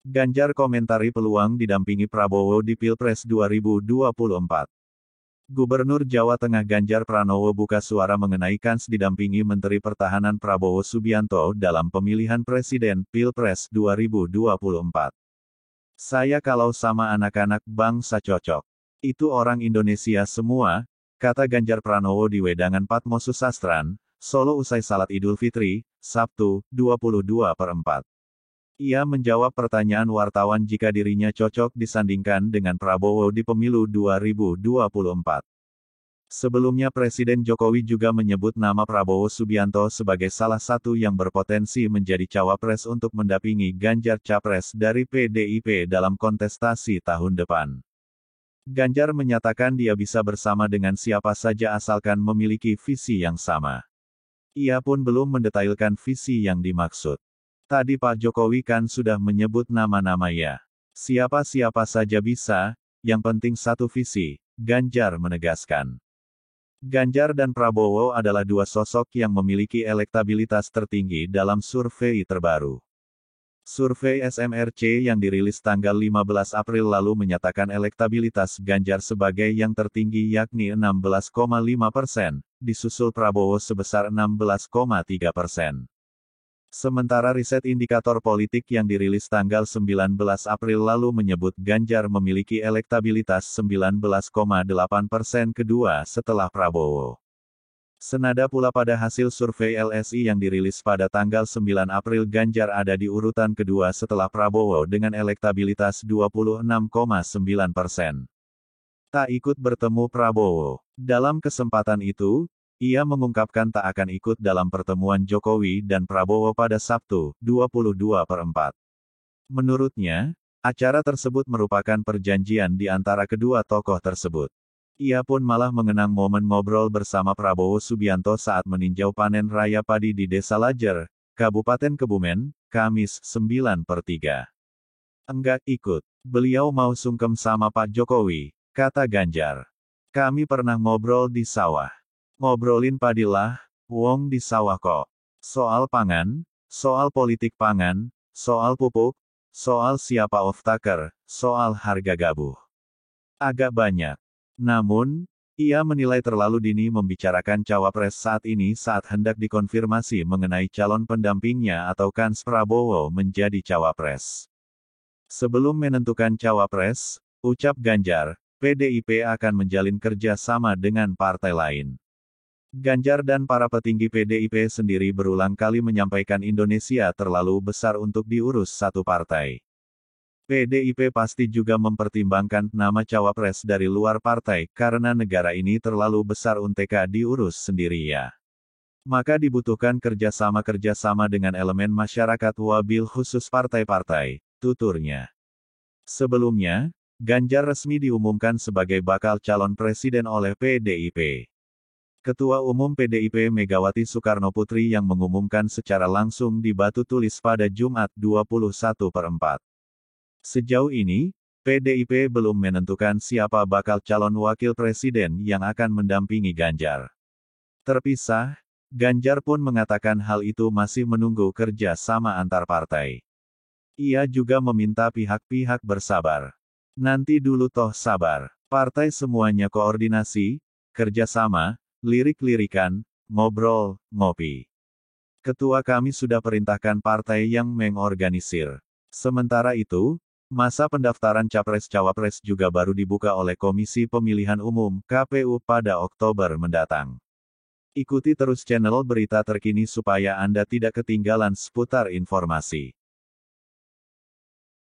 Ganjar komentari peluang didampingi Prabowo di Pilpres 2024. Gubernur Jawa Tengah Ganjar Pranowo buka suara mengenai kans didampingi Menteri Pertahanan Prabowo Subianto dalam pemilihan Presiden Pilpres 2024. Saya kalau sama anak-anak bangsa cocok. Itu orang Indonesia semua, kata Ganjar Pranowo di Wedangan Patmosusastran, Solo usai Salat Idul Fitri, Sabtu, 22/4. Ia menjawab pertanyaan wartawan jika dirinya cocok disandingkan dengan Prabowo di pemilu 2024. Sebelumnya Presiden Jokowi juga menyebut nama Prabowo Subianto sebagai salah satu yang berpotensi menjadi cawapres untuk mendampingi Ganjar Capres dari PDIP dalam kontestasi tahun depan. Ganjar menyatakan dia bisa bersama dengan siapa saja asalkan memiliki visi yang sama. Ia pun belum mendetailkan visi yang dimaksud. Tadi Pak Jokowi kan sudah menyebut nama-nama ya. Siapa-siapa saja bisa, yang penting satu visi, Ganjar menegaskan. Ganjar dan Prabowo adalah dua sosok yang memiliki elektabilitas tertinggi dalam survei terbaru. Survei SMRC yang dirilis tanggal 15 April lalu menyatakan elektabilitas Ganjar sebagai yang tertinggi yakni 16,5%, disusul Prabowo sebesar 16,3%. Sementara riset indikator politik yang dirilis tanggal 19 April lalu menyebut Ganjar memiliki elektabilitas 19,8% kedua setelah Prabowo. Senada pula pada hasil survei LSI yang dirilis pada tanggal 9 April Ganjar ada di urutan kedua setelah Prabowo dengan elektabilitas 26,9%. Tak ikut bertemu Prabowo. Dalam kesempatan itu, ia mengungkapkan tak akan ikut dalam pertemuan Jokowi dan Prabowo pada Sabtu, 22/4. Menurutnya, acara tersebut merupakan perjanjian di antara kedua tokoh tersebut. Ia pun malah mengenang momen ngobrol bersama Prabowo Subianto saat meninjau panen raya padi di Desa Lajer, Kabupaten Kebumen, Kamis 9/3. Enggak ikut. Beliau mau sungkem sama Pak Jokowi, kata Ganjar. Kami pernah ngobrol di sawah. Ngobrolin padi lah, wong di sawah kok. Soal pangan, soal politik pangan, soal pupuk, soal siapa off-taker, soal harga gabuh. Agak banyak. Namun, ia menilai terlalu dini membicarakan cawapres saat ini saat hendak dikonfirmasi mengenai calon pendampingnya atau kans Prabowo menjadi cawapres. Sebelum menentukan cawapres, ucap Ganjar, PDIP akan menjalin kerja sama dengan partai lain. Ganjar dan para petinggi PDIP sendiri berulang kali menyampaikan Indonesia terlalu besar untuk diurus satu partai. PDIP pasti juga mempertimbangkan nama cawapres dari luar partai karena negara ini terlalu besar untuk diurus sendiri ya. Maka dibutuhkan kerjasama dengan elemen masyarakat wabil khusus partai-partai, tuturnya. Sebelumnya, Ganjar resmi diumumkan sebagai bakal calon presiden oleh PDIP. Ketua Umum PDIP Megawati Soekarnoputri yang mengumumkan secara langsung di batu tulis pada Jumat 21/4. Sejauh ini, PDIP belum menentukan siapa bakal calon wakil presiden yang akan mendampingi Ganjar. Terpisah, Ganjar pun mengatakan hal itu masih menunggu kerja sama antar partai. Ia juga meminta pihak-pihak bersabar. Nanti dulu toh sabar. Partai semuanya koordinasi, kerjasama, lirik-lirikan, ngobrol, ngopi. Ketua kami sudah perintahkan partai yang mengorganisir. Sementara itu, masa pendaftaran Capres-Cawapres juga baru dibuka oleh Komisi Pemilihan Umum (KPU) pada Oktober mendatang. Ikuti terus channel berita terkini supaya Anda tidak ketinggalan seputar informasi.